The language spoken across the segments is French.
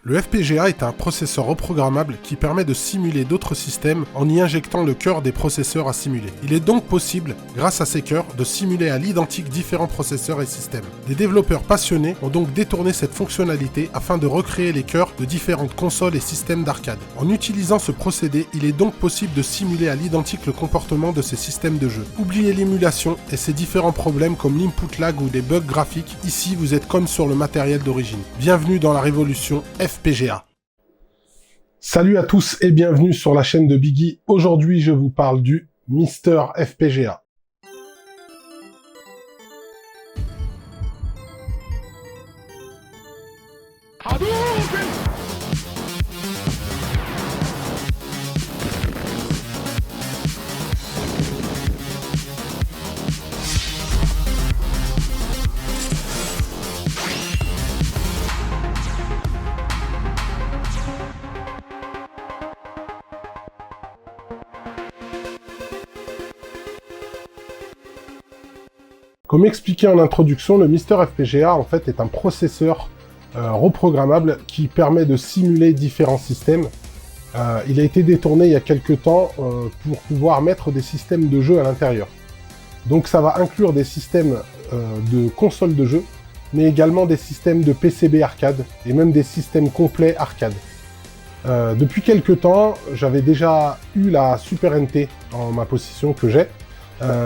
Le FPGA est un processeur reprogrammable qui permet de simuler d'autres systèmes en y injectant le cœur des processeurs à simuler. Il est donc possible, grâce à ces cœurs, de simuler à l'identique différents processeurs et systèmes. Des développeurs passionnés ont donc détourné cette fonctionnalité afin de recréer les cœurs de différentes consoles et systèmes d'arcade. En utilisant ce procédé, il est donc possible de simuler à l'identique le comportement de ces systèmes de jeu. Oubliez l'émulation et ses différents problèmes comme l'input lag ou des bugs graphiques, ici vous êtes comme sur le matériel d'origine. Bienvenue dans la révolution FPGA. Salut à tous et bienvenue sur la chaîne de Biggie. Aujourd'hui, je vous parle du Mister FPGA. Comme expliqué en introduction, le Mister FPGA en fait est un processeur reprogrammable qui permet de simuler différents systèmes. Il a été détourné il y a quelques temps pour pouvoir mettre des systèmes de jeu à l'intérieur. Donc ça va inclure des systèmes de consoles de jeu, mais également des systèmes de PCB arcade et même des systèmes complets arcade. Depuis quelques temps, j'avais déjà eu la Super NT en ma possession que j'ai.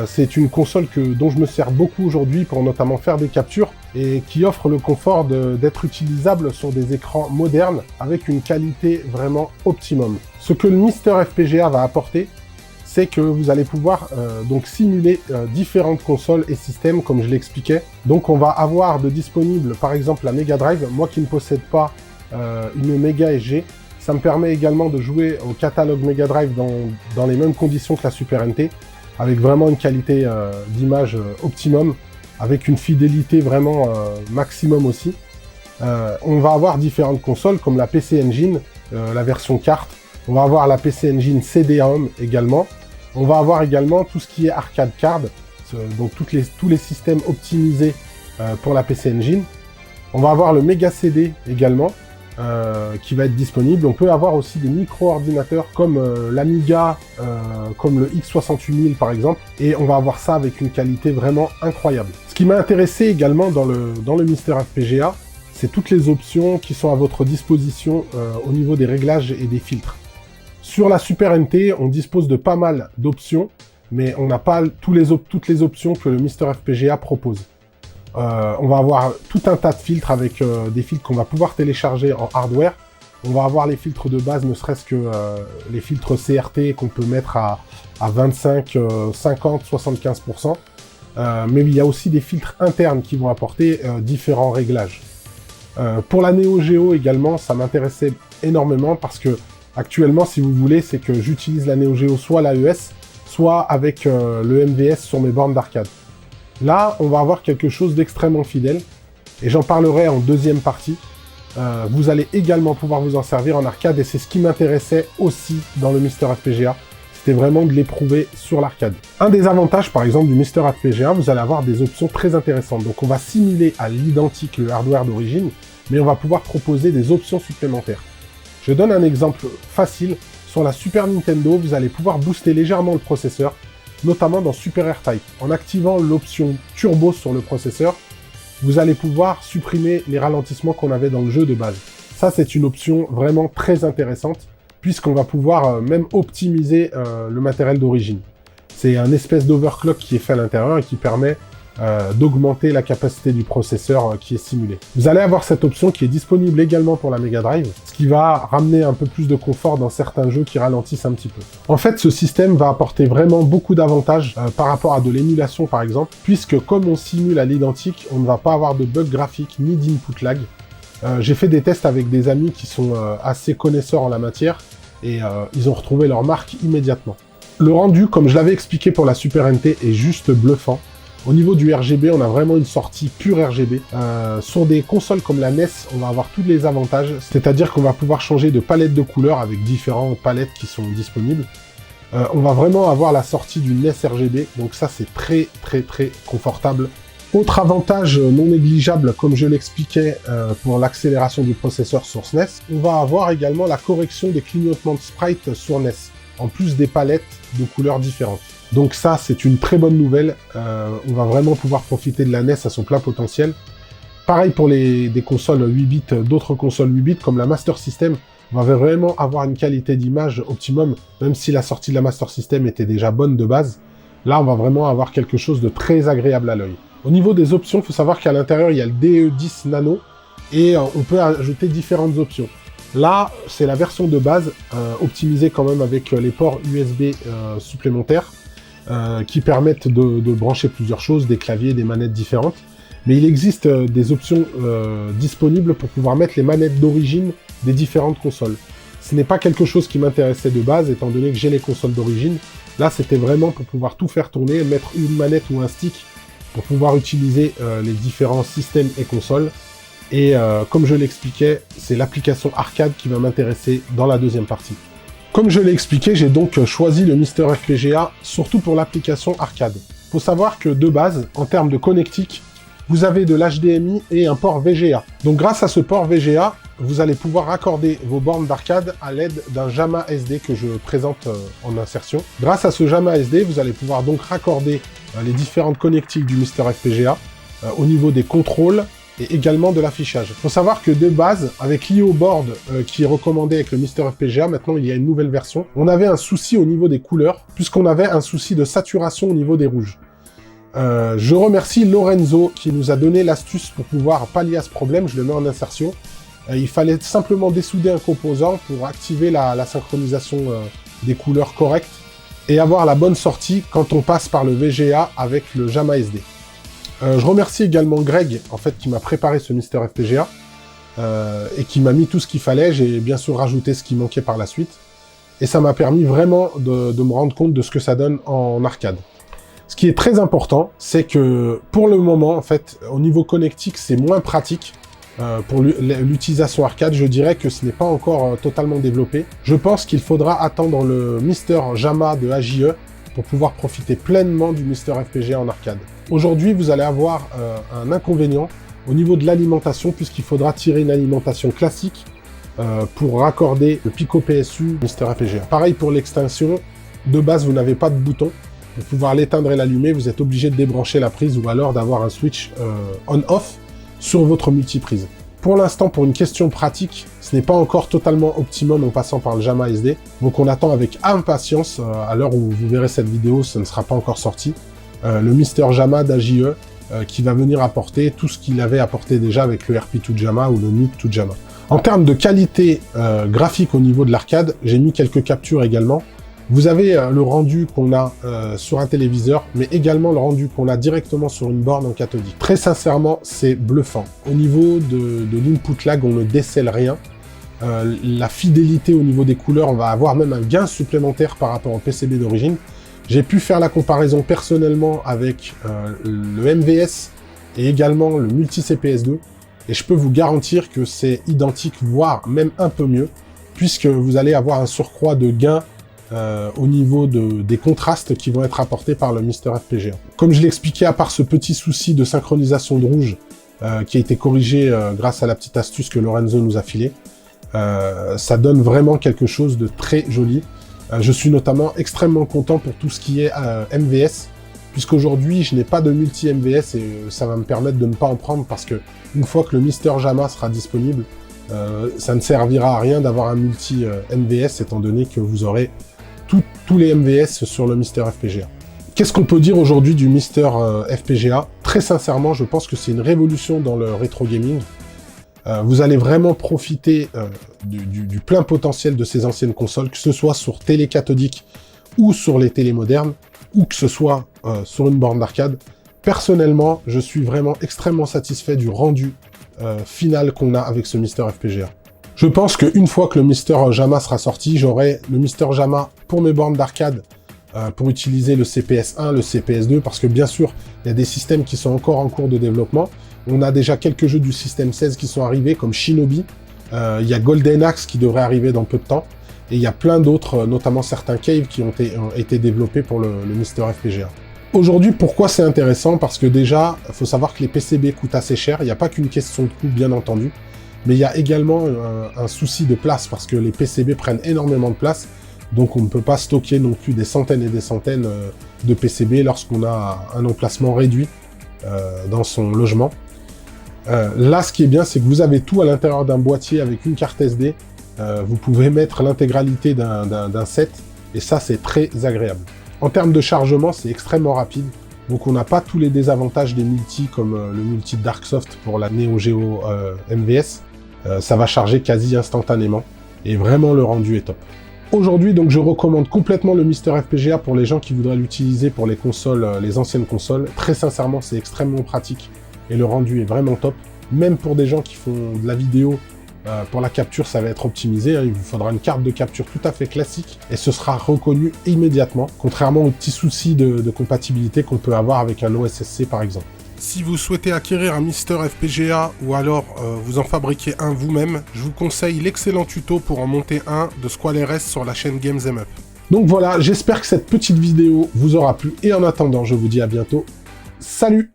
C'est une console dont je me sers beaucoup aujourd'hui pour notamment faire des captures et qui offre le confort d'être utilisable sur des écrans modernes avec une qualité vraiment optimum. Ce que le Mister FPGA va apporter, c'est que vous allez pouvoir donc simuler différentes consoles et systèmes comme je l'expliquais. Donc on va avoir de disponible par exemple la Mega Drive. Moi qui ne possède pas une Mega SG, ça me permet également de jouer au catalogue Mega Drive dans les mêmes conditions que la Super NT, avec vraiment une qualité d'image optimum, avec une fidélité vraiment maximum aussi. On va avoir différentes consoles comme la PC Engine, la version carte. On va avoir la PC Engine CD-ROM également. On va avoir également tout ce qui est arcade card, donc tous les systèmes optimisés pour la PC Engine. On va avoir le Mega CD également, qui va être disponible. On peut avoir aussi des micro-ordinateurs comme l'Amiga, comme le X68000 par exemple, et on va avoir ça avec une qualité vraiment incroyable. Ce qui m'a intéressé également dans le Mister FPGA, c'est toutes les options qui sont à votre disposition au niveau des réglages et des filtres. Sur la Super NT, on dispose de pas mal d'options, mais on n'a pas toutes les options que le Mister FPGA propose. On va avoir tout un tas de filtres avec des filtres qu'on va pouvoir télécharger en hardware. On va avoir les filtres de base, ne serait-ce que les filtres CRT qu'on peut mettre à 25, 50, 75%. Mais il y a aussi des filtres internes qui vont apporter différents réglages. Pour la Neo Geo également, ça m'intéressait énormément parce que actuellement, si vous voulez, c'est que j'utilise la Neo Geo soit l'AES, soit avec le MVS sur mes bornes d'arcade. Là, on va avoir quelque chose d'extrêmement fidèle, et j'en parlerai en deuxième partie. Vous allez également pouvoir vous en servir en arcade, et c'est ce qui m'intéressait aussi dans le Mister FPGA, c'était vraiment de l'éprouver sur l'arcade. Un des avantages, par exemple, du Mister FPGA, vous allez avoir des options très intéressantes. Donc on va simuler à l'identique le hardware d'origine, mais on va pouvoir proposer des options supplémentaires. Je donne un exemple facile. Sur la Super Nintendo, vous allez pouvoir booster légèrement le processeur, notamment dans Super R-Type. En activant l'option Turbo sur le processeur, vous allez pouvoir supprimer les ralentissements qu'on avait dans le jeu de base. Ça, c'est une option vraiment très intéressante, puisqu'on va pouvoir même optimiser le matériel d'origine. C'est un espèce d'overclock qui est fait à l'intérieur et qui permet d'augmenter la capacité du processeur qui est simulé. Vous allez avoir cette option qui est disponible également pour la Mega Drive, ce qui va ramener un peu plus de confort dans certains jeux qui ralentissent un petit peu. En fait, ce système va apporter vraiment beaucoup d'avantages par rapport à de l'émulation par exemple, puisque comme on simule à l'identique, on ne va pas avoir de bug graphique ni d'input lag. J'ai fait des tests avec des amis qui sont assez connaisseurs en la matière, et ils ont retrouvé leur marque immédiatement. Le rendu, comme je l'avais expliqué pour la Super NT, est juste bluffant. Au niveau du RGB, on a vraiment une sortie pure RGB. Sur des consoles comme la NES, on va avoir tous les avantages, c'est-à-dire qu'on va pouvoir changer de palette de couleurs avec différentes palettes qui sont disponibles. On va vraiment avoir la sortie du NES RGB, donc ça c'est très confortable Autre avantage non négligeable, comme je l'expliquais pour l'accélération du processeur sur SNES, on va avoir également la correction des clignotements de sprite sur NES, en plus des palettes de couleurs différentes. Donc ça, c'est une très bonne nouvelle. On va vraiment pouvoir profiter de la NES à son plein potentiel. Pareil pour des consoles 8 bits, d'autres consoles 8 bits comme la Master System, on va vraiment avoir une qualité d'image optimum, même si la sortie de la Master System était déjà bonne de base. Là, on va vraiment avoir quelque chose de très agréable à l'œil. Au niveau des options, il faut savoir qu'à l'intérieur, il y a le DE10 Nano, et on peut ajouter différentes options. Là, c'est la version de base, optimisée quand même avec les ports USB supplémentaires, qui permettent de brancher plusieurs choses, des claviers, des manettes différentes. Mais il existe des options disponibles pour pouvoir mettre les manettes d'origine des différentes consoles. Ce n'est pas quelque chose qui m'intéressait de base, étant donné que j'ai les consoles d'origine. Là, c'était vraiment pour pouvoir tout faire tourner, mettre une manette ou un stick pour pouvoir utiliser les différents systèmes et consoles. Et comme je l'expliquais, c'est l'application arcade qui va m'intéresser dans la deuxième partie. Comme je l'ai expliqué, j'ai donc choisi le Mister FPGA, surtout pour l'application arcade. Il faut savoir que de base, en termes de connectique, vous avez de l'HDMI et un port VGA. Donc grâce à ce port VGA, vous allez pouvoir raccorder vos bornes d'arcade à l'aide d'un JAMA SD que je présente en insertion. Grâce à ce JAMA SD, vous allez pouvoir donc raccorder les différentes connectiques du Mister FPGA au niveau des contrôles et également de l'affichage. Il faut savoir que de base, avec l'IO board qui est recommandé avec le Mister FPGA, maintenant il y a une nouvelle version, on avait un souci au niveau des couleurs, puisqu'on avait un souci de saturation au niveau des rouges. Je remercie Lorenzo qui nous a donné l'astuce pour pouvoir pallier à ce problème, je le mets en insertion. Il fallait simplement dessouder un composant pour activer la synchronisation des couleurs correctes et avoir la bonne sortie quand on passe par le VGA avec le JAMA SD. Je remercie également Greg, en fait, qui m'a préparé ce Mister FPGA et qui m'a mis tout ce qu'il fallait. J'ai bien sûr rajouté ce qui manquait par la suite. Et ça m'a permis vraiment de me rendre compte de ce que ça donne en arcade. Ce qui est très important, c'est que pour le moment, en fait, au niveau connectique, c'est moins pratique. Pour l'utilisation arcade, je dirais que ce n'est pas encore totalement développé. Je pense qu'il faudra attendre le Mister JAMA de AJE pour pouvoir profiter pleinement du Mister FPGA en arcade. Aujourd'hui, vous allez avoir un inconvénient au niveau de l'alimentation, puisqu'il faudra tirer une alimentation classique pour raccorder le Pico PSU Mister FPGA. Pareil pour l'extinction, de base, vous n'avez pas de bouton. Pour pouvoir l'éteindre et l'allumer, vous êtes obligé de débrancher la prise ou alors d'avoir un switch on-off sur votre multiprise. Pour l'instant, pour une question pratique, ce n'est pas encore totalement optimum en passant par le JAMA SD, donc on attend avec impatience, à l'heure où vous verrez cette vidéo, ça ne sera pas encore sorti, le Mister JAMA d'AJE qui va venir apporter tout ce qu'il avait apporté déjà avec le RP2 JAMA ou le NIP2 JAMA. En termes de qualité graphique au niveau de l'arcade, j'ai mis quelques captures également. Vous avez le rendu qu'on a sur un téléviseur, mais également le rendu qu'on a directement sur une borne en cathodique. Très sincèrement, c'est bluffant. Au niveau de l'input lag, on ne décèle rien. La fidélité au niveau des couleurs, on va avoir même un gain supplémentaire par rapport au PCB d'origine. J'ai pu faire la comparaison personnellement avec le MVS et également le Multi-CPS2, et je peux vous garantir que c'est identique, voire même un peu mieux, puisque vous allez avoir un surcroît de gain au niveau des contrastes qui vont être apportés par le Mister FPGA. Comme je l'expliquais, à part ce petit souci de synchronisation de rouge qui a été corrigé grâce à la petite astuce que Lorenzo nous a filée, ça donne vraiment quelque chose de très joli. Je suis notamment extrêmement content pour tout ce qui est MVS, puisqu'aujourd'hui je n'ai pas de multi-MVS et ça va me permettre de ne pas en prendre parce que une fois que le Mister JAMA sera disponible, ça ne servira à rien d'avoir un multi-MVS étant donné que vous aurez tous les MVS sur le Mister FPGA. Qu'est-ce qu'on peut dire aujourd'hui du Mister FPGA? Très sincèrement, je pense que c'est une révolution dans le rétro gaming. Vous allez vraiment profiter du plein potentiel de ces anciennes consoles, que ce soit sur télé cathodique ou sur les télés modernes, ou que ce soit sur une borne d'arcade. Personnellement, je suis vraiment extrêmement satisfait du rendu final qu'on a avec ce Mister FPGA. Je pense qu'une fois que le Mister JAMA sera sorti, j'aurai le Mister JAMA pour mes bornes d'arcade pour utiliser le CPS1, le CPS2, parce que bien sûr, il y a des systèmes qui sont encore en cours de développement. On a déjà quelques jeux du système 16 qui sont arrivés, comme Shinobi. Il y a Golden Axe qui devrait arriver dans peu de temps. Et il y a plein d'autres, notamment certains caves qui ont été développés pour le Mister FPGA. Aujourd'hui, pourquoi c'est intéressant? Parce que déjà, il faut savoir que les PCB coûtent assez cher. Il n'y a pas qu'une question de coût, bien entendu. Mais il y a également un souci de place, parce que les PCB prennent énormément de place. Donc on ne peut pas stocker non plus des centaines et des centaines de PCB lorsqu'on a un emplacement réduit dans son logement. Là, ce qui est bien, c'est que vous avez tout à l'intérieur d'un boîtier avec une carte SD. Vous pouvez mettre l'intégralité d'un set, et ça, c'est très agréable. En termes de chargement, c'est extrêmement rapide. Donc on n'a pas tous les désavantages des multis, comme le multi Darksoft pour la Neo Geo MVS. Ça va charger quasi instantanément, et vraiment le rendu est top. Aujourd'hui, donc, je recommande complètement le Mister FPGA pour les gens qui voudraient l'utiliser pour les consoles, les anciennes consoles. Très sincèrement, c'est extrêmement pratique et le rendu est vraiment top. Même pour des gens qui font de la vidéo, pour la capture, ça va être optimisé. Hein. Il vous faudra une carte de capture tout à fait classique et ce sera reconnu immédiatement, contrairement aux petits soucis de compatibilité qu'on peut avoir avec un OSSC par exemple. Si vous souhaitez acquérir un Mister FPGA ou alors vous en fabriquer un vous-même, je vous conseille l'excellent tuto pour en monter un de SqualeRS sur la chaîne Games Em Up. Donc voilà, j'espère que cette petite vidéo vous aura plu et en attendant, je vous dis à bientôt. Salut!